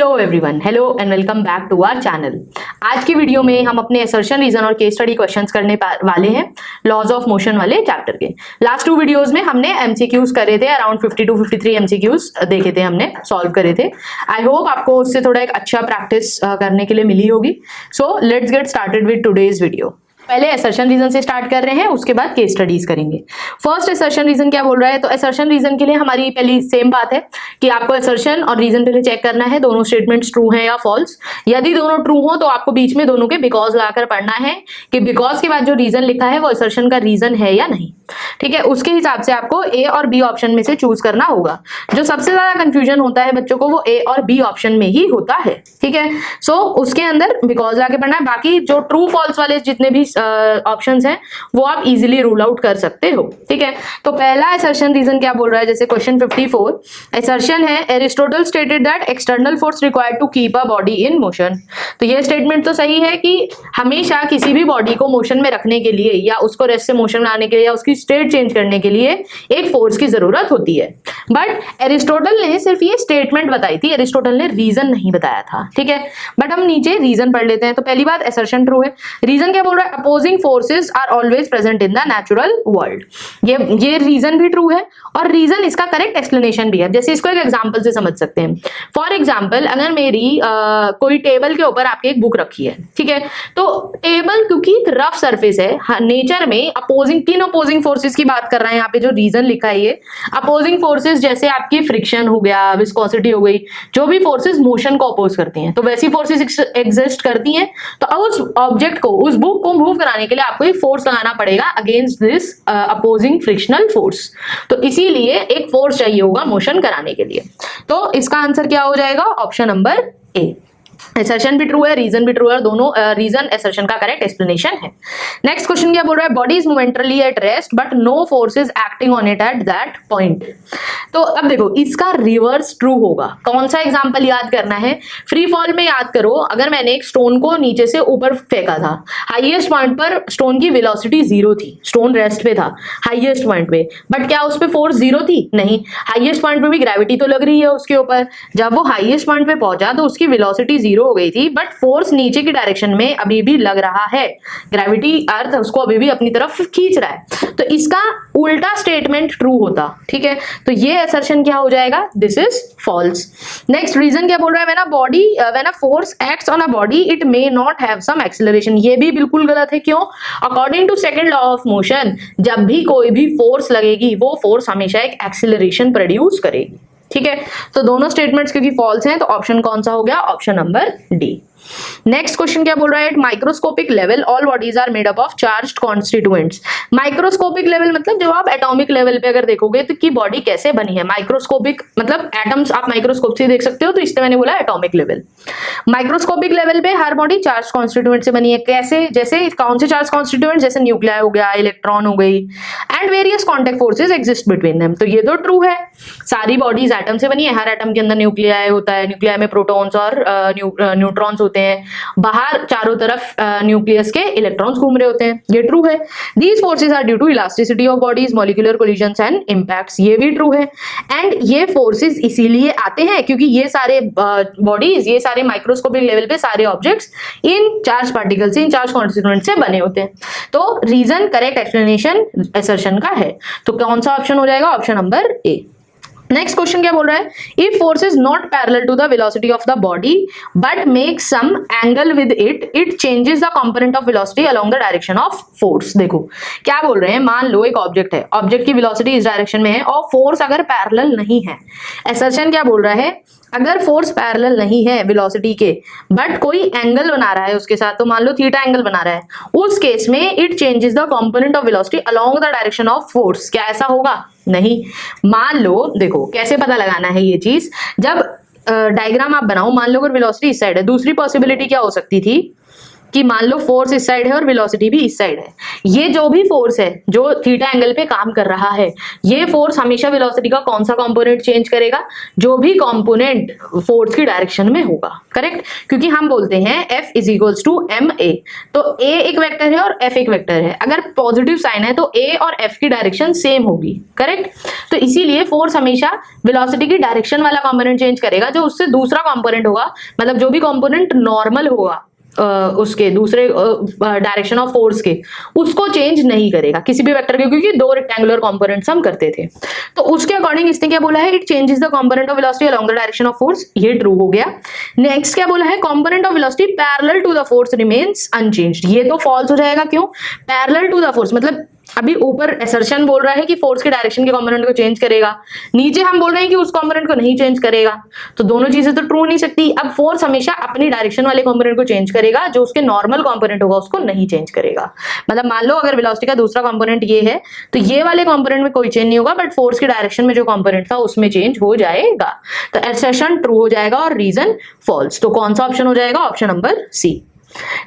Hello everyone, hello and welcome back to our channel. आज की video में हम अपने असर्शन, रीजन और केस स्टडी क्वेश्चंस करने वाले हैं लॉज ऑफ मोशन वाले चैप्टर के। लास्ट टू वीडियोस में हमने एमसीक्यूज करे थे, अराउंड 50 to 53 एमसीक्यूज देखे थे, हमने सॉल्व करे थे। आई होप आपको उससे थोड़ा एक अच्छा प्रैक्टिस करने के लिए मिली होगी। So let's get started with today's video. पहले असर्शन रीजन से स्टार्ट कर रहे हैं, उसके बाद केस स्टडीज करेंगे। फर्स्ट असर्शन रीजन क्या बोल रहा है, तो असर्शन रीजन के लिए हमारी पहली सेम बात है कि आपको असर्शन और रीजन पहले चेक करना है दोनों स्टेटमेंट्स ट्रू हैं या फॉल्स। यदि दोनों ट्रू हो तो आपको बीच में दोनों के बिकॉज लाकर पढ़ना है कि बिकॉज के बाद जो रीजन लिखा है वो असर्शन का रीजन है या नहीं। ठीक है, उसके हिसाब से आपको ए और बी ऑप्शन में से चूज करना होगा। जो सबसे ज्यादा कंफ्यूजन होता है बच्चों को वो ए और बी ऑप्शन में ही होता है। ठीक है, सो उसके अंदर बिकॉज लाके पढ़ना है। बाकी जो ट्रू फॉल्स वाले जितने भी ऑप्शंस हैं वो आप इजीली रूल आउट कर सकते हो। ठीक है, तो पहला असर्शन रीजन क्या बोल रहा है, जैसे क्वेश्चन 54 असर्शन है Aristotle stated that external force required to keep a body in motion. तो ये स्टेटमेंट तो सही है कि हमेशा किसी भी बॉडी को मोशन में रखने के लिए या उसको रेस्ट से मोशन में आने के लिए या उसकी स्टेट चेंज करने के लिए एक फोर्स की जरूरत होती है। बट एरिस्टोटल ने सिर्फ ये स्टेटमेंट बताई थी, एरिस्टोटल ने रीजन नहीं बताया था। ठीक है, बट हम नीचे रीजन पढ़ लेते हैं। तो पहली बात असर्शन ट्रू है। रीजन क्या बोल रहा है, opposing forces are always present in the natural world. ये रीजन भी ट्रू है और रीजन इसका करेक्ट एक्सप्लेनेशन भी है। जैसे इसको एक एग्जांपल से समझ सकते हैं। फॉर एग्जांपल अगर मेरी कोई टेबल के ऊपर आपकी एक बुक रखी है, ठीक है, तो टेबल क्योंकि एक रफ सरफेस है, नेचर में तीन अपोजिंग फोर्सेस की बात कर रहे हैं यहाँ पे। जो रीजन लिखा है ये अपोजिंग फोर्सेस जैसे आपकी फ्रिक्शन हो गया, विस्कोसिटी हो गई, जो भी फोर्सेस मोशन को अपोज करती हैं, तो वैसी फोर्सेस एग्जिस्ट करती हैं। तो उस ऑब्जेक्ट को, उस बुक को मूव कराने के लिए आपको एक फोर्स लगाना पड़ेगा against this opposing frictional force. तो इसीलिए एक फोर्स चाहिए होगा मोशन कराने के लिए। तो इसका आंसर क्या हो जाएगा, ऑप्शन नंबर ए। असर्शन भी ट्रू है, रीजन भी ट्रू है, दोनों रीजन असर्शन का करेक्ट एक्सप्लेनेशन है। नेक्स्ट क्वेश्चन क्या बोल रहा है, body is momentarily at rest but no force is acting on it at that point. तो अब देखो इसका रिवर्स ट्रू होगा। कौन सा एग्जांपल याद करना है, फ्री फॉल में याद करो। अगर मैंने एक स्टोन को नीचे से ऊपर फेंका था, हाईएस्ट पॉइंट पर स्टोन की वेलोसिटी 0 थी, स्टोन रेस्ट पे था हाईएस्ट पॉइंट पे, बट क्या उस पे फोर्स 0 थी? नहीं, हाईएस्ट पॉइंट पे भी ग्रेविटी तो लग रही है उसके ऊपर। जब वो हाईएस्ट पॉइंट पे पहुंचा तो उसकी वेलोसिटी 0 हो गई थी, बट फोर्स नीचे की डायरेक्शन में अभी भी लग रहा है। ग्रेविटी अर्थ उसको अभी भी अपनी तरफ खींच रहा है। तो इसका उल्टा स्टेटमेंट ट्रू होता। ठीक है, तो ये असर्शन क्या हो जाएगा, this is false. Next reason क्या बोल रहा है, when a force acts on a body it may not have some acceleration. ये भी बिल्कुल गलत है। क्यों? According to second law of motion, जब भी कोई भी फोर्स लगेगी वो फोर्स हमेशा एक एक्सेलरेशन प्रोड्यूस करेगी। ठीक है, तो दोनों स्टेटमेंट्स क्योंकि फॉल्स हैं तो ऑप्शन कौन सा हो गया, option number D. Next question क्या बोल रहा है, at microscopic level all bodies are made up of charged constituents. Microscopic level मतलब जब आप एटॉमिक लेवल पे अगर देखोगे तो कि बॉडी कैसे बनी है। माइक्रोस्कोपिक मतलब एटम्स आप माइक्रोस्कोप से देख सकते हो, तो इसलिए मैंने बोला एटॉमिक लेवल। माइक्रोस्कोपिक लेवल पे हर बॉडी चार्ज कॉन्स्टिट्यूएंट से बनी है। कैसे? जैसे कौन से चार्ज कॉन्स्टिट्यूएंट, जैसे न्यूक्लियाई हो गया, इलेक्ट्रॉन हो गई, and various contact forces exist between them. तो ये तो ट्रू है, सारी बॉडीज एटम से बनी है, हर एटम के अंदर न्यूक्लियाई होता है, न्यूक्लियाई में प्रोटॉन्स और न्यूट्रॉन्स होते हैं, बाहर चारों तरफ न्यूक्लियस के इलेक्ट्रॉन्स घूम रहे होते हैं। ये ट्रू है। These forces are due to elasticity of bodies, molecular collisions and impacts. ये भी ट्रू है। एंड ये फोर्सेस इसीलिए आते हैं क्योंकि ये सारे बॉडीज, ये सारे माइक्रोस्कोपिक लेवल पे सारे ऑब्जेक्ट्स इन चार्ज पार्टिकल से, इन चार्ज कॉन्स्टिट्यूएंट से बने होते हैं। तो रीजन करेक्ट एक्सप्लेनेशन असर्शन का है। तो कौन सा ऑप्शन हो जाएगा, option number A. Next question क्या बोल रहा है, if force is not parallel to the velocity of the body but make some angle with it changes the component of velocity along the direction of force. देखो क्या बोल रहे हैं, मान लो एक ऑब्जेक्ट है, ऑब्जेक्ट की वेलोसिटी इस डायरेक्शन में है और फोर्स अगर पैरेलल नहीं है। असर्शन क्या बोल रहा है, अगर फोर्स पैरेलल नहीं है वेलोसिटी के बट कोई एंगल बना रहा है उसके साथ, तो मान लो थीटा एंगल बना रहा है, उस केस में it changes the component of velocity along the direction of force. क्या ऐसा होगा? नहीं। मान लो, देखो कैसे पता लगाना है ये चीज, जब डायग्राम आप बनाओ, मान लो अगर वेलोसिटी इस साइड है, दूसरी पॉसिबिलिटी क्या हो सकती थी कि मान लो फोर्स इस साइड है और वेलोसिटी भी इस साइड है, ये जो भी फोर्स है जो थीटा एंगल पे काम कर रहा है, ये फोर्स हमेशा वेलोसिटी का कौन सा कंपोनेंट चेंज करेगा? जो भी कंपोनेंट फोर्स की डायरेक्शन में होगा, करेक्ट? क्योंकि हम बोलते हैं F is equals to ma, तो a एक वेक्टर है और F एक वेक्टर है, अगर पॉजिटिव साइन है तो a और F की डायरेक्शन सेम होगी, करेक्ट? तो इसीलिए फोर्स हमेशा वेलोसिटी की डायरेक्शन वाला कंपोनेंट चेंज करेगा, जो उससे दूसरा कंपोनेंट होगा, मतलब जो भी कंपोनेंट नॉर्मल होगा उसके दूसरे डायरेक्शन ऑफ फोर्स के, उसको चेंज नहीं करेगा किसी भी वेक्टर के, क्योंकि दो रेक्टेंगुलर कंपोनेंट्स हम करते थे। तो उसके अकॉर्डिंग इसने क्या बोला है? It changes the component of velocity along the direction of force, ये ट्रू हो गया। नेक्स्ट क्या बोला है? Component of velocity parallel to the force remains unchanged, ये तो फॉल्स हो जाएगा। क्यों? पैरेलल टू द फोर्स मतलब अभी ऊपर असर्शन बोल रहा है कि फोर्स के डायरेक्शन के कंपोनेंट को चेंज करेगा, नीचे हम बोल रहे हैं कि उस कंपोनेंट को नहीं चेंज करेगा, तो दोनों चीजें तो ट्रू नहीं सकती। अब फोर्स हमेशा अपनी डायरेक्शन वाले कंपोनेंट को चेंज करेगा, जो उसके नॉर्मल कंपोनेंट होगा उसको नहीं चेंज करेगा। मतलब मान लो अगर वेलोसिटी का दूसरा कंपोनेंट ये है, तो ये वाले कंपोनेंट में कोई चेंज नहीं होगा, बट फोर्स की डायरेक्शन में जो कंपोनेंट था उसमें चेंज हो जाएगा। तो असर्शन ट्रू हो जाएगा और रीजन फॉल्स। तो कौन सा ऑप्शन हो जाएगा? Option number C.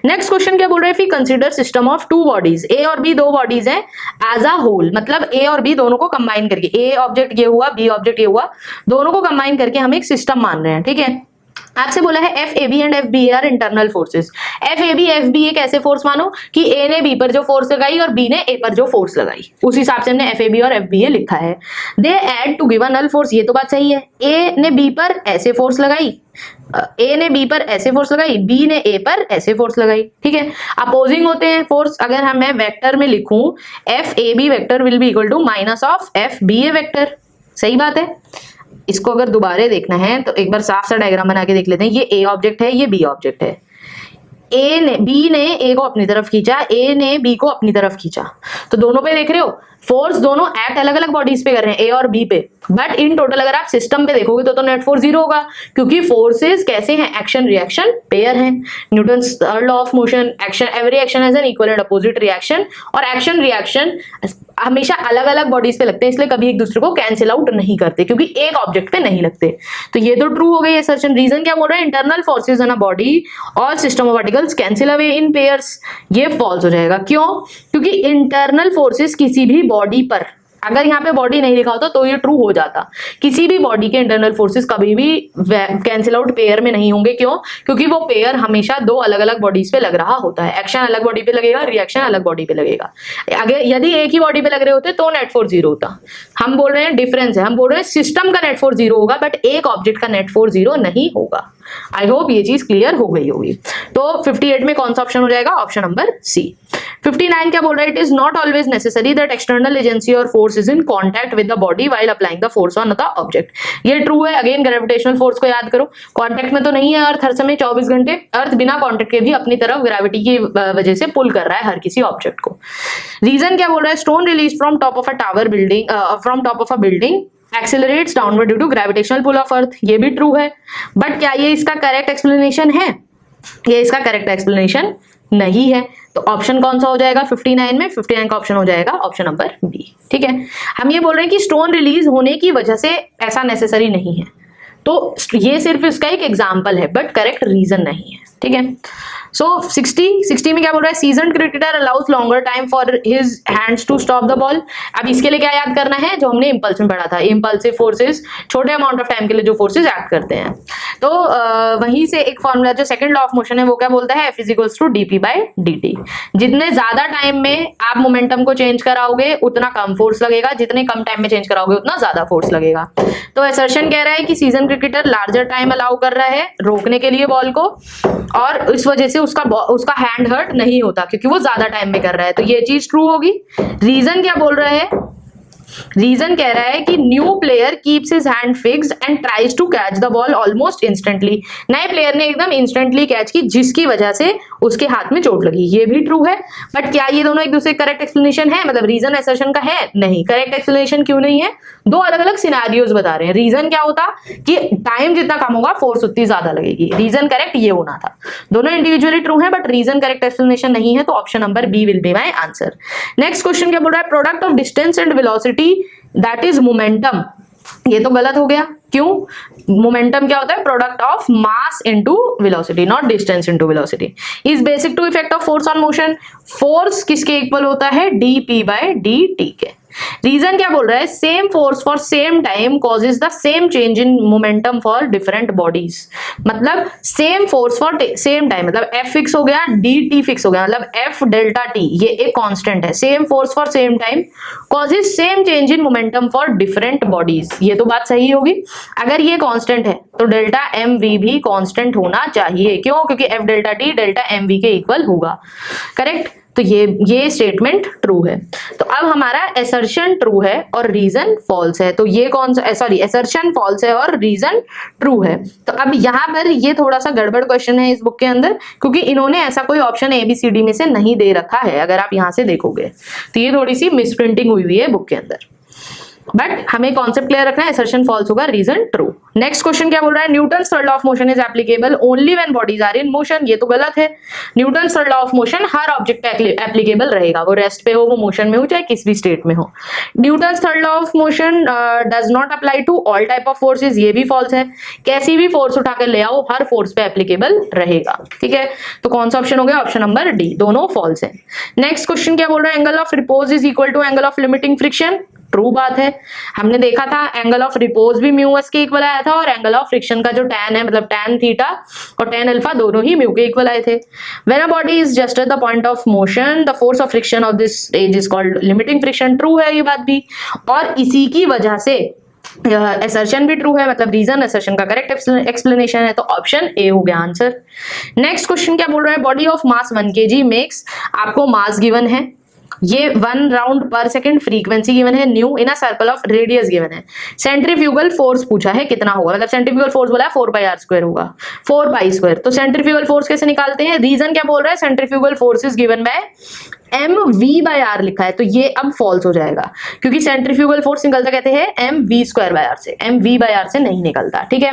Next question क्या बोल रहा है? If you consider system of two bodies, A और बी दो बॉडीज हैं, एज अ होल, मतलब ए और बी दोनों को कंबाइन करके, ए ऑब्जेक्ट ये हुआ, बी ऑब्जेक्ट ये हुआ, दोनों को कंबाइन करके हम एक सिस्टम मान रहे हैं, ठीक है? आपसे बोला है F A B and F B are internal forces. F A B एक ऐसे फोर्स मानो कि ए ने बी पर जो फोर्स लगाई और बी ने ए पर जो फोर्स लगाई, उस हिसाब से हमने एफ ए बी और एफ बी ए लिखा है। They add to give a null force, ये तो बात सही है। ए ने बी पर ऐसे फोर्स लगाई, ए ने बी पर ऐसे फोर्स लगाई, बी ने ए पर ऐसे फोर्स लगाई, ठीक है? अपोजिंग होते हैं फोर्स। अगर हम मैं वेक्टर में लिखूं F A B vector will be equal to minus of F B A vector, सही बात है। इसको अगर दोबारा देखना है तो एक बार साफ सा डायग्राम बना के देख लेते हैं। ये ए ऑब्जेक्ट है, ये बी ऑब्जेक्ट है। बी ने ए को अपनी तरफ खींचा, ए ने बी को अपनी तरफ खींचा, तो दोनों पे देख रहे हो फोर्स दोनों एक्ट अलग अलग बॉडीज पे कर रहे हैं, ए और बी पे, बट इन टोटल अगर आप सिस्टम पे देखोगे तो नेट फोर्स 0 होगा, क्योंकि फोर्सेस कैसे हैं? एक्शन रिएक्शन पेयर हैं। Newton's third law of motion, action every action has an equal and opposite reaction, और एक्शन रिएक्शन हमेशा अलग अलग बॉडीज पे लगते हैं, इसलिए कभी एक दूसरे को कैंसिल आउट नहीं करते, क्योंकि एक ऑब्जेक्ट पे नहीं लगते। तो ये तो ट्रू हो गई असर्शन। रीजन क्या बोल रहा है? Internal forces in a body और system of particles cancel away in pairs, ये फॉल्स हो जाएगा। क्यों? क्योंकि इंटरनल फोर्सेस किसी भी बॉडी पर, अगर यहाँ पे बॉडी नहीं लिखा होता तो ये ट्रू हो जाता, किसी भी बॉडी के इंटरनल फोर्सेस कभी भी कैंसिल आउट पेयर में नहीं होंगे। क्यों? क्योंकि वो पेयर हमेशा दो अलग अलग बॉडीज पे लग रहा होता है। एक्शन अलग बॉडी पे लगेगा, रिएक्शन अलग बॉडी पे लगेगा। अगर यदि एक ही बॉडी पे लग रहे होते तो नेट फोर्स 0 होता। हम बोल रहे हैं डिफरेंस है, हम बोल रहे हैं सिस्टम का नेट फोर्स 0 होगा, बट एक ऑब्जेक्ट का नेट फोर्स 0 नहीं होगा। आई होप ये चीज क्लियर हो गई होगी। तो 58 में कौन सा ऑप्शन हो जाएगा? ऑप्शन नंबर सी। 59 क्या बोल रहा है? It is not always necessary that external agency और force is in contact with the body while applying the force on the object, ये ट्रू है। अगेन ग्रेविटेशनल फोर्स को याद करो, कॉन्टैक्ट में तो नहीं है अर्थ हर समय 24 घंटे, अर्थ बिना कॉन्टैक्ट के भी अपनी तरफ ग्रेविटी की वजह से पुल कर रहा है हर किसी ऑब्जेक्ट को। रीजन क्या बोल रहा है? Stone release from top of a tower building, from top of a building accelerates downward due to gravitational pull of earth, ये भी ट्रू है। बट क्या ये इसका करेक्ट एक्सप्लेनेशन है? ये इसका करेक्ट एक्सप्लेनेशन नहीं है। तो ऑप्शन कौन सा हो जाएगा 59 में? 59 का ऑप्शन हो जाएगा ऑप्शन नंबर बी, ठीक है? हम ये बोल रहे हैं कि स्टोन रिलीज होने की वजह से ऐसा नेसेसरी नहीं है, तो ये सिर्फ इसका एक एग्जाम्पल है, बट करेक्ट रीजन नहीं है, ठीक है? सो 60 में क्या बोल रहा है? Seasoned cricketer allows longer time for his hands to stop the ball. अब इसके लिए क्या याद करना है? जो हमने इंपल्स में पढ़ा था, इंपल्सिव फोर्सेस छोटे अमाउंट ऑफ टाइम के लिए जो फोर्सेस एक्ट करते हैं। तो वहीं से एक फॉर्मूला जो सेकंड लॉ ऑफ मोशन है वो क्या बोलता है? F equals to dp/dt। जितने ज्यादा टाइम में आप मोमेंटम को चेंज कराओगे उतना कम फोर्स लगेगा, जितने कम टाइम में चेंज कराओगे उतना ज्यादा फोर्स लगेगा। तो असर्शन कह रहा है कि season cricketer larger time allow कर रहा है रोकने के लिए बॉल को, और इस वजह से उसका हैंड हर्ट नहीं होता, क्योंकि वो ज्यादा टाइम में कर रहा है। तो ये चीज ट्रू होगी। रीजन क्या बोल रहा है? रीजन कह रहा है कि new player keeps his hand fixed and tries to catch the ball almost instantly. नए प्लेयर ने एकदम इंस्टेंटली कैच की, जिसकी वजह से उसके हाथ में चोट लगी, ये भी ट्रू है। बट क्या ये दोनों एक दूसरे करेक्ट एक्सप्लेनेशन है? मतलब रीजन असर्शन का है? नहीं। करेक्ट एक्सप्लेनेशन क्यों नहीं है? दो अलग अलग सिनेरियोज बता रहे हैं। रीजन क्या होता कि टाइम जितना कम होगा फोर्स उतनी ज्यादा लगेगी, रीजन करेक्ट ये होना था। दोनों इंडिविजुअली ट्रू है, बट रीजन करेक्ट एक्सप्लेनेशन नहीं है, तो option number B will be my answer. Next question क्या बोल रहा है? Product of distance and velocity that is momentum ये तो गलत हो गया, क्यों? मोमेंटम क्या होता है? Product of mass into velocity, not distance into velocity. Is basic to effect of force on motion. Force किसके इक्वल होता है? dp बाय dt के। रीजन क्या बोल रहा है? Same force for same time causes the same change in momentum for different bodies. मतलब same force for same time, मतलब F फिक्स हो गया, dt फिक्स हो गया, मतलब F डेल्टा t ये एक कांस्टेंट है। Same force for same time causes same change in momentum for different bodies. ये तो बात सही होगी। अगर ये कांस्टेंट है तो डेल्टा mv भी कांस्टेंट होना चाहिए। क्यों? क्योंकि F delta t delta mv के इक्वल होगा। करेक्ट? तो ये स्टेटमेंट ट्रू है। तो अब हमारा एसर्शन ट्रू है और रीजन फॉल्स है। तो ये कौन सा? सॉरी, एसर्शन फॉल्स है और रीजन ट्रू है। तो अब यहाँ पर ये थोड़ा सा गड़बड़ क्वेश्चन है इस बुक के अंदर, क्योंकि इन्होंने ऐसा कोई ऑप्शन ABCD में से नहीं दे रखा है। अगर आप यहाँ से देखोगे तो ये थोड़ी सी मिसप्रिंटिंग हुई है बुक के अंदर, बट हमें कॉन्सेप्ट क्लियर रखना है। एसर्शन फॉल्स होगा, रीजन ट्रू। नेक्स्ट क्वेश्चन क्या बोल रहा है? Newton's third law of motion is applicable only when bodies are in motion. ये तो गलत है। Newton's third law of motion हर ऑब्जेक्ट पे एप्लीकेबल रहेगा, वो रेस्ट पे हो, वो मोशन में हो, चाहे किसी भी स्टेट में हो। Newton's third law of motion does not apply to all type of forces. ये भी फॉल्स है। कैसी भी फोर्स उठाकर ले आओ, हर फोर्स पे एप्लीकेबल रहेगा। ठीक है, तो कौन सा ऑप्शन हो गया? ऑप्शन नंबर डी, दोनों फॉल्स है। नेक्स्ट क्वेश्चन क्या बोल रहा है? Angle of repose is equal to angle of limiting friction. True बात है। हमने देखा था एंगल ऑफ रिपोज भी म्यू एस के इक्वल आया था, और एंगल ऑफ फ्रिक्शन का जो tan है, मतलब tan थीटा और tan अल्फा, दोनों ही म्यू के इक्वल आए थे। When a body is just at the point of motion the force of friction of this edge is called limiting friction. True है ये बात भी, और इसी की वजह से एसर्शन भी ट्रू है, मतलब रीजन एसर्शन का करेक्ट एक्सप्लेनेशन है। तो ऑप्शन ए हो गया आंसर। नेक्स्ट क्वेश्चन क्या बोल रहा है? Body of mass 1 kg makes, आपको मास गिवन है, ये 1 राउंड पर सेकंड, फ्रीक्वेंसी गिवन है new, in a circle of radius given है। सेंट्रीफ्यूगल फोर्स पूछा है कितना होगा, मतलब सेंट्रीफ्यूगल फोर्स बोला है 4πr² होगा, 4π²। तो सेंट्रीफ्यूगल फोर्स कैसे निकालते हैं? रीजन क्या बोल रहा है? Centrifugal force is given by mv/r लिखा है, तो ये अब फॉल्स हो जाएगा, क्योंकि सेंट्रीफ्यूगल फोर्स निकलता कहते हैं mv²/r से, mv/r से नहीं निकलता। ठीक है,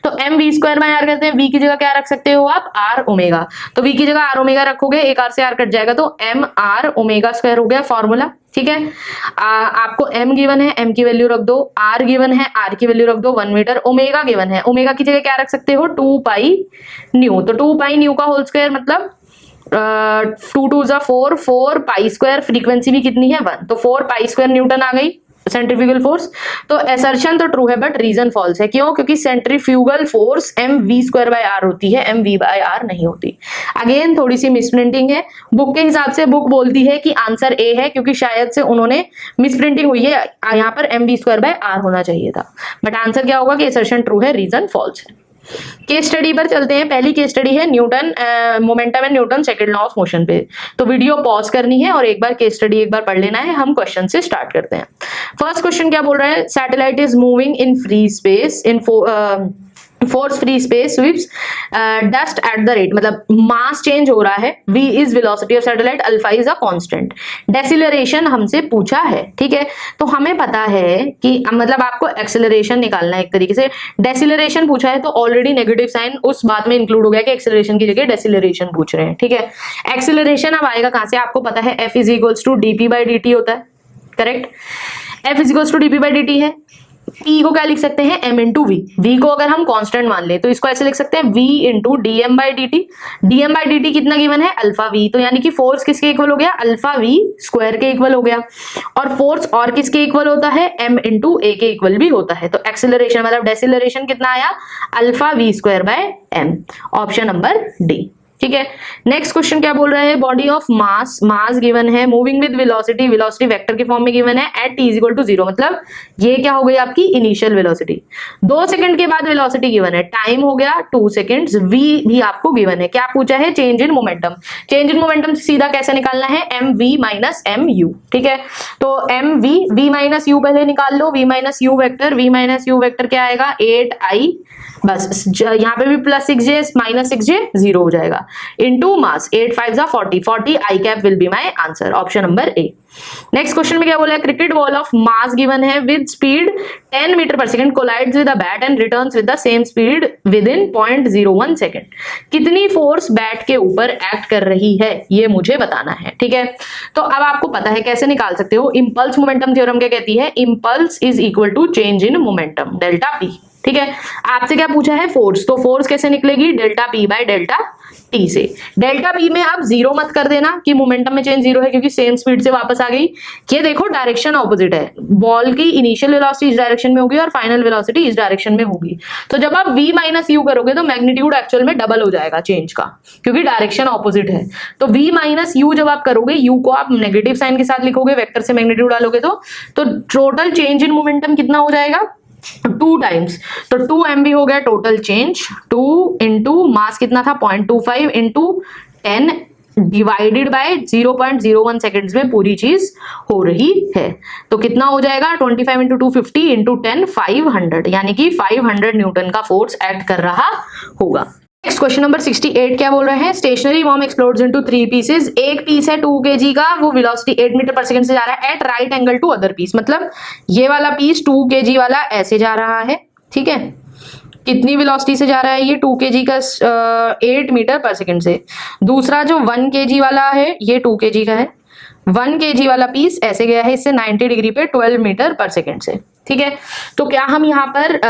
तो mv²/r कहते हैं। v की जगह क्या रख सकते हो आप? r omega. तो v की जगह r ओमेगा रखोगे, एक r से r कट जाएगा, तो mr ओमेगा² हो गया फॉर्मूला। ठीक है, आपको m गिवन है, m की वैल्यू रख दो, r गिवन है, r की वैल्यू रख दो 1 मीटर, ओमेगा गिवन है, ओमेगा की जगह क्या रख सकते हो? 2π तो 2π का होल स्क्वायर, मतलब 2 2 जा 4, 4π², फ्रीक्वेंसी भी कितनी है? 1, तो 4π² न्यूटन आ गई सेंट्रीफ्यूगल फोर्स। तो एसर्शन तो ट्रू है, बट रीजन फॉल्स है। क्यों? क्योंकि सेंट्रीफ्यूगल फोर्स mv²/r होती है, mv/r नहीं होती। अगेन थोड़ी सी मिसप्रिंटिंग है बुक के हिसाब से। बुक बोलती है कि आंसर ए है, क्योंकि शायद से उन्होंने मिसप्रिंटिंग हुई है, यहाँ पर mv²/r होना चाहिए था, बट आंसर क्या होगा कि एसर्शन ट्रू है, रीजन फॉल्स है। केस स्टडी पर चलते हैं। पहली केस स्टडी है Newton momentum and Newton second law of motion पे। तो वीडियो पॉज करनी है और एक बार केस स्टडी एक बार पढ़ लेना है। हम क्वेश्चन से स्टार्ट करते हैं। फर्स्ट क्वेश्चन क्या बोल रहा है? Satellite is moving in free space in force free space sweeps dust at the rate, मतलब मास चेंज हो रहा है, v is velocity of satellite, alpha is a constant, deceleration हमसे पूछा है। ठीक है, तो हमें पता है कि मतलब आपको एक्सेलरेशन निकालना है एक तरीके से। डेसिलरेशन पूछा है तो ऑलरेडी नेगेटिव साइन उस बात में इंक्लूड हो गया कि एक्सेलरेशन की जगह डेसिलरेशन पूछ रहे हैं। ठीक है, एक्सेलरेशन अब आएगा कहां से? आपको पता है F is equals to dp/dt होता है, correct? F is equals to dp/dt है। P को क्या लिख सकते हैं? m into we. V को अगर हम कांस्टेंट मान ले तो इसको ऐसे लिख सकते हैं v इंटू dm/dt। dm/dt कितना गिवन है? Alpha v। तो यानी कि फोर्स किसके इक्वल हो गया? अल्फा v² के इक्वल हो गया। और फोर्स और किसके इक्वल होता है? m इंटू a के इक्वल भी होता है। तो एक्सेलरेशन मतलब डेसिलरेशन कितना आया? Alpha v²/m, option number D. ठीक है, नेक्स्ट क्वेश्चन क्या बोल रहा है? Body of mass, mass given है, moving with velocity, velocity vector के फॉर्म में गिवन है, एट t इक्वल टू 0, मतलब ये क्या हो गई आपकी इनिशियल वेलोसिटी। 2 सेकंड के बाद वेलोसिटी गिवन है, टाइम हो गया 2 सेकंड्स, v भी आपको गिवन है। क्या पूछा है? Change in momentum. Change in momentum सीधा कैसे निकालना है? mv minus mu। ठीक है, तो mv, v माइनस u पहले निकाल लो, v minus u vector, v minus u vector क्या आएगा? 8i बस यहाँ पे भी प्लस 6j माइनस 6j 0 हो जाएगा into mass 8 5 40 I cap will be my answer, option number A. Next question में क्या बोला है, cricket ball of mass given है विद स्पीड 10 मीटर पर second collides with a bat and returns with the same speed within 0.01 second. कितनी force bat के ऊपर act कर रही है ये मुझे बताना है, ठीक है। तो अब आपको पता है कैसे निकाल सकते हो, इंपल्स मोमेंटम थ्योरम क्या कहती है, impulse is equal to change in momentum delta P, ठीक है। आपसे क्या पूछा है, फोर्स, तो फोर्स कैसे निकलेगी, delta P by delta T से। डेल्टा पी में आप जीरो मत कर देना कि मोमेंटम में चेंज जीरो है, क्योंकि सेम स्पीड से वापस आ गई। ये देखो डायरेक्शन ऑपोजिट है, बॉल की इनिशियल वेलोसिटी इस डायरेक्शन में होगी और फाइनल वेलोसिटी इस डायरेक्शन में होगी। तो जब आप v माइनस यू करोगे तो मैग्नीट्यूड एक्चुअल में डबल हो जाएगा चेंज का, क्योंकि डायरेक्शन ऑपोजिट है। तो v माइनस यू जब आप करोगे, u को आप नेगेटिव साइन के साथ लिखोगे, वेक्टर से मैग्नीट्यूड डालोगे तो टोटल चेंज इन मोमेंटम कितना हो जाएगा, 2 टाइम्स, तो 2 mv हो गया टोटल चेंज, 2 इंटू मास कितना था 0.25 इंटू 10 डिवाइडेड बाय 0.01 सेकेंड्स में पूरी चीज हो रही है। तो कितना हो जाएगा 25 इंटू 250 इंटू 10 500, यानी कि 500 न्यूटन का फोर्स एक्ट कर रहा होगा। नेक्स्ट क्वेश्चन नंबर 68 क्या बोल रहे हैं, stationary bomb explodes into 3 pieces. एक पीस है 2 kg का, वो वेलोसिटी 8 मीटर पर सेकंड से जा रहा है at right angle to other piece. मतलब ये वाला पीस 2 kg वाला ऐसे जा रहा है, ठीक है। कितनी वेलोसिटी से जा रहा है ये 2 kg का 8 मीटर पर सेकंड से। दूसरा जो 1 kg वाला है ये 2 kg का है, 1 kg वाला पीस ऐसे गया है इससे 90 डिग्री पे 12 मीटर पर सेकंड से, ठीक है। तो क्या हम यहाँ पर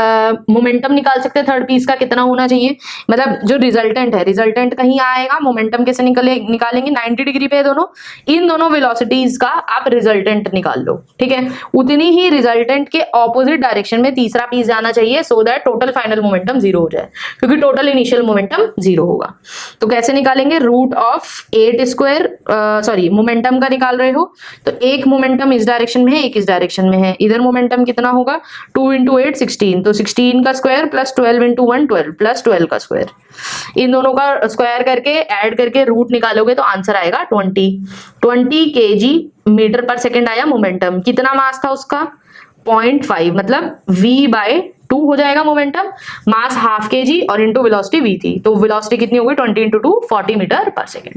मोमेंटम निकाल सकते हैं थर्ड पीस का कितना होना चाहिए, मतलब जो रिजल्टेंट है, रिजल्टेंट कहीं आएगा, मोमेंटम कैसे निकालेंगे 90 डिग्री पे दोनों, इन दोनों वेलोसिटीज का आप रिजल्टेंट निकाल लो, ठीक है। उतनी ही रिजल्टेंट के ऑपोजिट डायरेक्शन में तीसरा पीस जाना चाहिए, so that total final momentum 0 हो जाए, क्योंकि टोटल इनिशियल मोमेंटम 0 होगा। तो कैसे निकालेंगे, root of 8 square, sorry momentum का निकाल रहे हो तो एक मोमेंटम इस डायरेक्शन में है, एक इस डायरेक्शन में है, इधर मोमेंटम कितना होगा 2 इंटू 8 16, तो 16 का स्क्वायर प्लस 12 इंटू 1 12 प्लस 12 का स्क्वायर, इन दोनों का स्क्वायर करके ऐड करके रूट निकालोगे तो आंसर आएगा 20 kg मीटर पर सेकंड आया मोमेंटम। कितना मास था उसका 0.5, मतलब v बाय 2 हो जाएगा मोमेंटम, मास हाफ kg और इंटू वेलोसिटी v थी, तो वेलोसिटी कितनी होगी 20 इंटू 2 40 मीटर पर सेकेंड।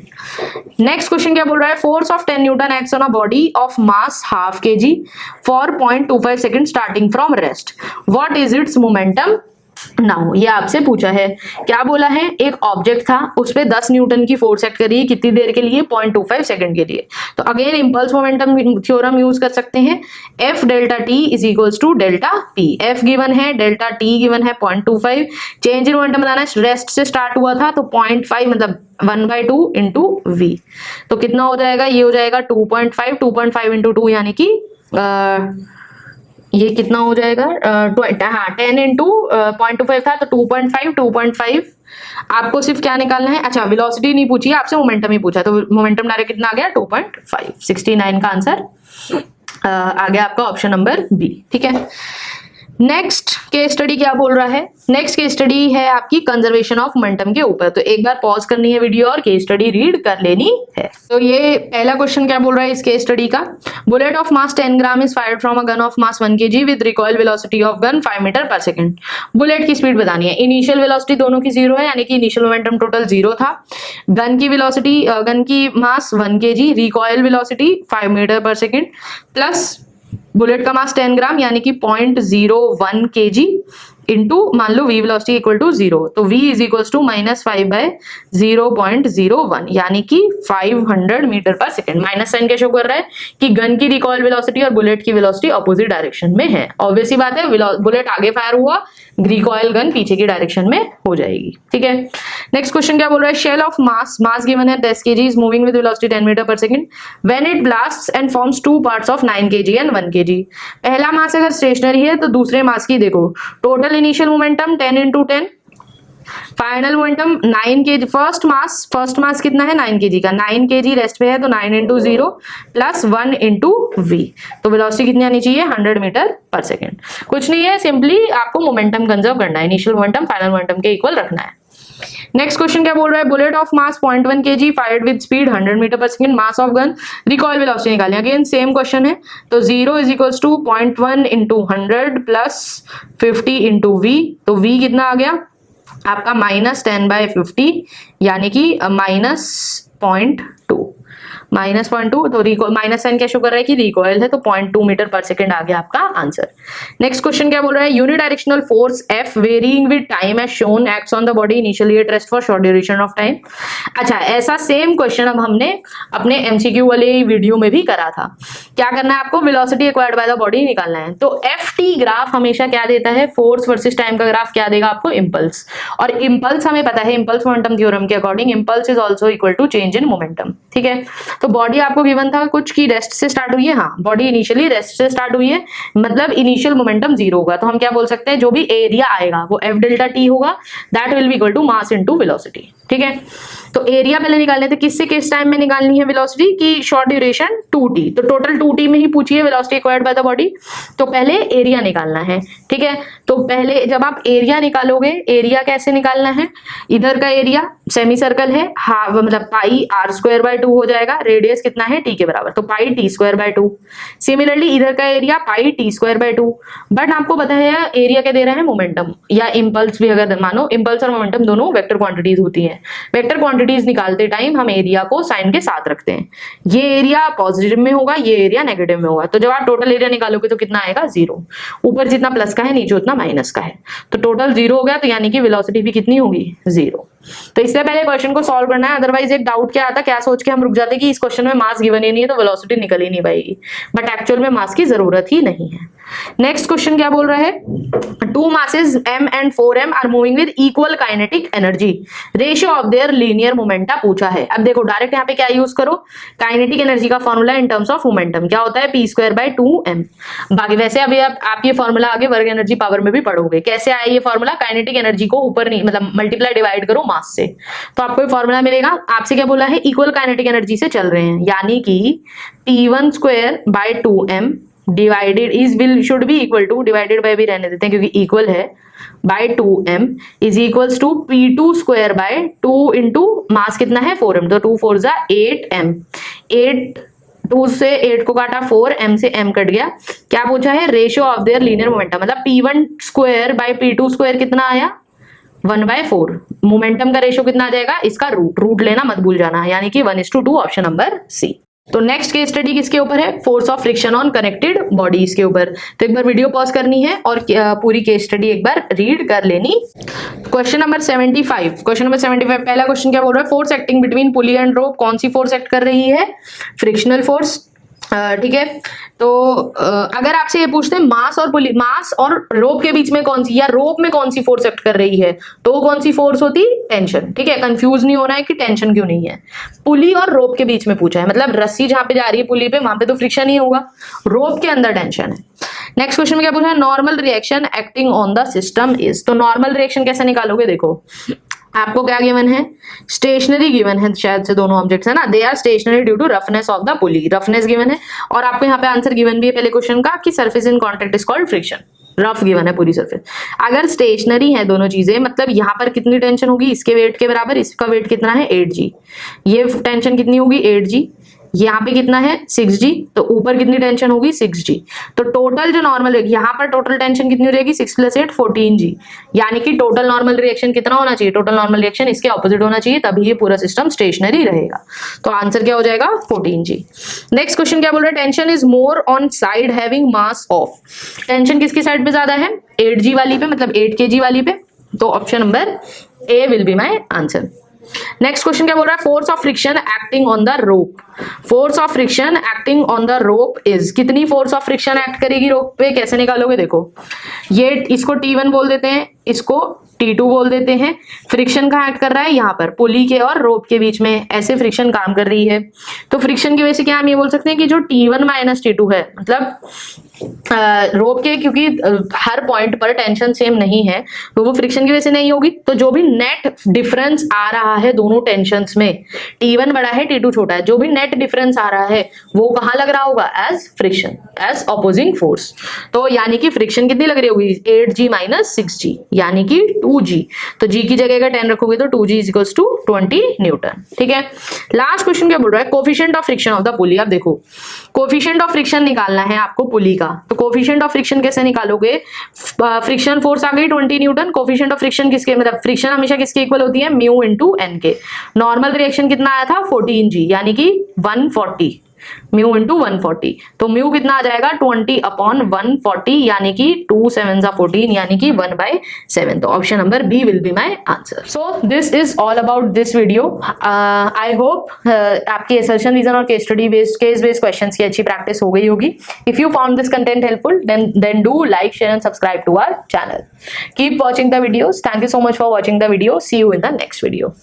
नेक्स्ट क्वेश्चन क्या बोल रहा है, force of 10 Newton acts on a body of mass half kg for 0.25 second starting from rest, what is it's momentum now. ये आपसे पूछा है, क्या बोला है, एक ऑब्जेक्ट था उस पे 10 न्यूटन की फोर्स एक्ट करी है, कितनी देर के लिए 0.25 सेकंड के लिए। तो again impulse momentum theorem use कर सकते हैं, F delta T is equals to delta P. F given है, डेल्टा टी गिवन है 0.25, चेंज इन मोमेंटम बताना है, रेस्ट से स्टार्ट हुआ था तो 0.5 मतलब 1/2 इंटू v, तो कितना हो जाएगा, ये हो जाएगा 2.5 इंटू 2, यानी कि ये कितना हो जाएगा 10 इंटू 0.25 था तो 2.5 आपको सिर्फ क्या निकालना है, अच्छा वेलोसिटी नहीं पूछी है आपसे, मोमेंटम ही पूछा, तो मोमेंटम डायरेक्ट कितना आ गया 2.5, 69 का आंसर आ गया आपका ऑप्शन नंबर बी, ठीक है। नेक्स्ट केस स्टडी क्या बोल रहा है, नेक्स्ट केस स्टडी है आपकी कंजर्वेशन ऑफ मोमेंटम के ऊपर। तो एक बार पॉज करनी है वीडियो और केस स्टडी रीड कर लेनी है। तो ये पहला क्वेश्चन क्या बोल रहा है इस केस स्टडी का, bullet of mass 10 gram is fired from a gun of mass 1 kg with recoil velocity of gun 5 meter पर सेकंड। बुलेट की स्पीड बतानी है, इनिशियल वेलोसिटी दोनों की 0 है, यानी कि इनिशियल मोमेंटम टोटल 0 था, गन की वेलोसिटी, गन की मास 1 kg, रिकॉइल वेलोसिटी 5 मीटर पर सेकंड, प्लस बुलेट का मास 10 ग्राम यानी कि 0.01 kg इंटू मान लो v वेलोसिटी इक्वल टू 0, तो v इज इक्वल्स टू -5/0.01 यानी कि 500 मीटर पर सेकंड। माइनस साइन क्या शो कर रहा है कि गन की रिकॉइल वेलोसिटी और बुलेट की वेलोसिटी ऑपोजिट डायरेक्शन में है। ऑब्वियस सी बात है, बुलेट आगे फायर हुआ, रिकॉइल गन पीछे की डायरेक्शन में हो जाएगी, ठीक है। नेक्स्ट क्वेश्चन क्या बोल रहा है, शेल ऑफ मास गिवन है 10 kg is moving with velocity 10 metre पर second when it blasts and forms 2 parts of 9 kg and 1 kg। पहला मास अगर स्टेशनरी है तो दूसरे मास की देखो, total initial momentum 10 into 10, final momentum 9 kg, first mass कितना है 9 kg का, 9 kg रेस्ट पे है तो 9 इंटू 0 प्लस 1 इंटू v, तो वेलोसिटी कितनी आनी चाहिए 100 मीटर पर सेकेंड। कुछ नहीं है, सिंपली आपको मोमेंटम कंजर्व करना है, इनिशियल मोमेंटम फाइनल मोमेंटम के इक्वल रखना है। नेक्स्ट क्वेश्चन क्या बोल रहा है, bullet of mass 0.1 kg fired with speed 100 metre पर second, mass of gun, recoil velocity निकालें। अगेन सेम क्वेश्चन है, तो 0 is equals to 0.1 into 100 plus 50 into v, तो v कितना आ गया आपका -10/50 यानी कि -0.2, -0.2, तो माइनस साइन क्या शो कर रहा है कि रिकॉइल है, तो 0.2 मीटर पर सेकंड आ गया आपका आंसर। नेक्स्ट क्वेश्चन क्या बोल रहा है, unidirectional force F varying with time as shown acts on the body initially at rest for short duration of time. अच्छा, ऐसा सेम क्वेश्चन अब हमने अपने MCQ वाले वीडियो में भी करा था। क्या करना है आपको, velocity acquired by the body निकालना है। तो FT ग्राफ हमेशा क्या देता है, फोर्स वर्सेस टाइम का ग्राफ क्या देगा आपको, इंपल्स। और इंपल्स हमें पता है, इंपल्स मोमेंटम थ्योरम के according impulse is also equal to change in momentum. ठीक है, तो बॉडी आपको गिवन था कुछ की रेस्ट से स्टार्ट हुई है, हाँ बॉडी इनिशियली रेस्ट से स्टार्ट हुई है, मतलब इनिशियल मोमेंटम 0 होगा, तो हम क्या बोल सकते हैं, जो भी एरिया आएगा वो F डेल्टा T होगा, that will be equal to mass into velocity. ठीक है, तो एरिया पहले निकालने थे, किससे किस टाइम में निकालनी है वेलोसिटी की, शॉर्ट ड्यूरेशन 2t, तो टोटल 2t में ही पूछिए velocity acquired by the body, तो पहले एरिया निकालना है। ठीक है, तो पहले जब आप एरिया निकालोगे, एरिया कैसे निकालना है, इधर का एरिया सेमी सर्कल है, हाँ मतलब पाई r²/2 हो जाएगा, रेडियस कितना है t के बराबर, तो पाई t²/2। सिमिलरली इधर का एरिया पाई t²/2, बट आपको पता है एरिया क्या दे रहा है, मोमेंटम या इंपल्स भी, अगर मानो इंपल्स और मोमेंटम दोनों वेक्टर क्वांटिटीज होती हैं। वेक्टर क्वांटिटीज निकालते टाइम हम एरिया को साइन के साथ रखते हैं, ये एरिया पॉजिटिव में होगा, ये एरिया नेगेटिव में होगा, तो जब आप टोटल एरिया निकालोगे तो कितना आएगा 0, ऊपर जितना प्लस का है नीचे उतना माइनस का है, तो टोटल 0 हो गया, तो यानी कि वेलोसिटी भी कितनी होगी 0। तो इससे पहले क्वेश्चन को सॉल्व करना है, अदरवाइज एक डाउट क्या आता, क्या सोच के हम रुक जाते कि इस क्वेश्चन में मास गिवन ही नहीं है तो वेलोसिटी निकल ही नहीं पाएगी, बट एक्चुअल में मास की जरूरत ही नहीं है। नेक्स्ट क्वेश्चन क्या बोल रहा है, 2 masses m and 4m are moving with equal kinetic energy, ratio of their linear momenta पूछा है। अब देखो डायरेक्ट यहाँ पे क्या यूज करो, काइनेटिक एनर्जी का formula in terms of momentum क्या होता है, p²/2m। बाकी वैसे अभी आप ये फॉर्मूला आगे वर्क एनर्जी पावर में भी पढ़ोगे, कैसे आया ये फॉर्मूला, काइनेटिक एनर्जी को ऊपर नहीं मतलब मल्टीप्लाई डिवाइड करो मास से, तो आपको ये फॉर्मूला मिलेगा। आपसे क्या बोला है, इक्वल काइनेटिक एनर्जी से चल रहे हैं, यानी कि p1²/2m divided is will should be equal to, divided by भी रहने देते हैं क्योंकि इक्वल है, by 2m is equals to p2²/2 into mass कितना है 4m, तो 2 4 8m, 8 2 से 8 को काटा 4, m से m कट गया। क्या पूछा है, ratio of their linear momentum, मतलब p1²/p2² कितना आया 1/4, मोमेंटम का रेशियो कितना आ जाएगा, इसका रूट लेना मत भूल जाना, यानी कि 1:2, ऑप्शन नंबर सी। तो नेक्स्ट केस स्टडी किसके ऊपर है, force of friction on connected bodies के ऊपर। तो एक बार वीडियो पॉज करनी है और पूरी केस स्टडी एक बार रीड कर लेनी। क्वेश्चन नंबर 75, पहला क्वेश्चन क्या बोल रहा है, force acting between pulley and rope, कौन सी फोर्स एक्ट कर रही है, फ्रिक्शनल फोर्स। ठीक है, तो अगर आपसे ये पूछते हैं मास और रोप के बीच में कौन सी, या रोप में कौन सी फोर्स एक्ट कर रही है, तो कौन सी फोर्स होती, टेंशन। ठीक है, कंफ्यूज नहीं होना है कि टेंशन क्यों नहीं है, पुली और रोप के बीच में पूछा है, मतलब रस्सी जहां पे जा रही है पुली पे, वहां पे तो फ्रिक्शन ही होगा, रोप के अंदर टेंशन है। नेक्स्ट क्वेश्चन में क्या पूछा है, normal reaction acting on the system is, तो नॉर्मल रिएक्शन कैसे निकालोगे, देखो आपको क्या गिवन है, स्टेशनरी गिवन है, शायद से दोनों ऑब्जेक्ट्स है ना, they are stationary due to roughness of the pulley, roughness given है, और आपको यहाँ पे आंसर गिवन भी है पहले क्वेश्चन का कि surface in contact is called friction, rough given है पूरी सरफेस। अगर स्टेशनरी है दोनों चीजें, मतलब यहाँ पर कितनी टेंशन होगी, इसके वेट के बराबर, इसका वेट कितना है 8g, ये टेंशन कितनी होगी 8g, यहाँ पे कितना है 6g, तो ऊपर कितनी टेंशन होगी 6g, तो टोटल जो नॉर्मल यहाँ पर टोटल टेंशन कितनी हो जाएगी 6 + 8 14g, यानी कि टोटल नॉर्मल रिएक्शन कितना होना चाहिए, टोटल नॉर्मल रिएक्शन इसके ऑपोजिट होना चाहिए, तभी ये पूरा सिस्टम स्टेशनरी रहेगा, तो आंसर क्या हो जाएगा 14g। नेक्स्ट क्वेश्चन क्या बोल रहा है, tension is more on side having mass of, tension किसकी साइड पे ज्यादा है 8g वाली पे, मतलब 8 kg वाली पे, तो option number A will be my answer. Next question क्या बोल रहा है, force of friction acting on the rope, force of friction acting on the rope is, कितनी फोर्स ऑफ फ्रिक्शन एक्ट करेगी रोप पे, कैसे निकालोगे, देखो ये इसको T1 बोल देते हैं, इसको T2 बोल देते हैं, फ्रिक्शन कहाँ एक्ट कर रहा है, यहाँ पर पुली के और रोप के बीच में, ऐसे फ्रिक्शन काम कर रही है, तो फ्रिक्शन की वजह से क्या हम ये बोल सकते हैं कि जो T1 - T2 है, मतलब रोप के, क्योंकि हर पॉइंट पर टेंशन सेम नहीं है, तो वो फ्रिक्शन की वजह से नहीं होगी, तो जो भी नेट डिफरेंस आ रहा है दोनों टेंशंस में, T1 बड़ा है T2 छोटा है, जो भी नेट डिफरेंस आ रहा है वो कहाँ लग रहा होगा, as friction, as opposing force, तो यानी कि फ्रिक्शन कितनी लग रही होगी 8g - 6g, यानी कि 2g। तो g की जगह अगर 10 रखोगे तो 2g is equals to 20 Newton. ठीक है, लास्ट क्वेश्चन क्या बोल रहा है, coefficient of friction of the पुली। अब देखो कोफिशिएंट ऑफ फ्रिक्शन निकालना है आपको पुली का, तो कोफिशिएंट ऑफ फ्रिक्शन कैसे निकालोगे, फ्रिक्शन फोर्स आ गई 20 न्यूटन, कोफिशिएंट ऑफ फ्रिक्शन किसके, मतलब फ्रिक्शन हमेशा किसके इक्वल होती है, म्यू इनटू एन के। नॉर्मल रिएक्शन कितना आया था 14g यानी कि 140, म्यू इंटू 140, तो म्यू कितना आ जाएगा 20 अपॉन 140 यानी कि 2 7 14 यानी कि 1/7। तो option number B will be my answer. So this is all about this video. I hope आपकी असर्शन रीजन और case study based case based questions की अच्छी प्रैक्टिस हो गई होगी। If you found this content helpful then do like, share and subscribe to our channel. Keep watching the videos. Thank you so much for watching the video. See you in the next video.